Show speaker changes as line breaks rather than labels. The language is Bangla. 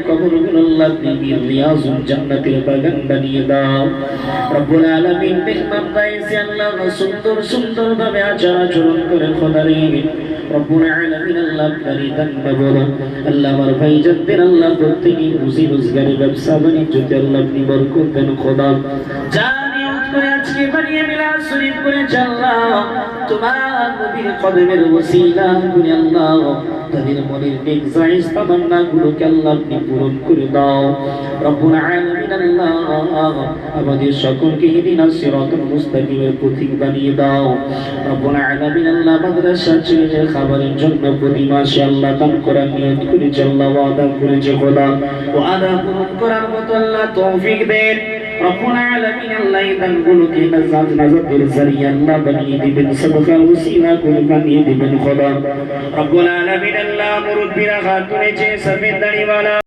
কবরগুলো আল্লাহ তুমি রিয়াজুল জান্নাতের বাগান বানিয়ে দাও। রব্বুল আলামিন মেহমান রাইছে আল্লাহ সুন্দর সুন্দর ভাবে আচরণ করে খোদারে রব্বুল আলামিন আল্লাহ আপনারই ধন্যবাদ। আল্লাহ আমার ভাইজানদের আল্লাহ প্রত্যেকই রুজি রোজগারে ব্যবসা বাণিজ্যতে আল্লাহ আপনি বরকত দেন খোদা। করে আজকে বানিয়ে মিলাদ শরীফ করে আল্লাহ তোমার নবীর কদমের ওসিলা করে আল্লাহ তাদের মনের নেক জায়েজ তামান্নাগুলোকে আল্লাহ আপনি পূরণ করে দাও। রব্বুল আলামিন আল্লাহ আমাদের সকলকে ইহদিনাস সিরাতাল মুস্তাকিমের পথিক বানিয়ে দাও। রব্বুল আলামিন আল্লাহ মাদ্রাসা ছেড়ে খাবারের জন্য প্রতি মাসে আল্লাহ দান করার নিয়ত করে আল্লাহ ওয়াদা করেছে খোদা ওয়াদা পূরণ করার মতো আল্লাহ তৌফিক দেন। রব্বুল আলামিন আল্লাহ ইদানগুলোকে নাজাতের জারিয়া আল্লাহ বানিয়ে দিবেন, সাদকার ওসিলা করে বানিয়ে দিবেন খোদা। রব্বুল আলামিন আল্লাহ মুরব্বিরা হাত তুলেছে সফেদ দাড়িওয়ালা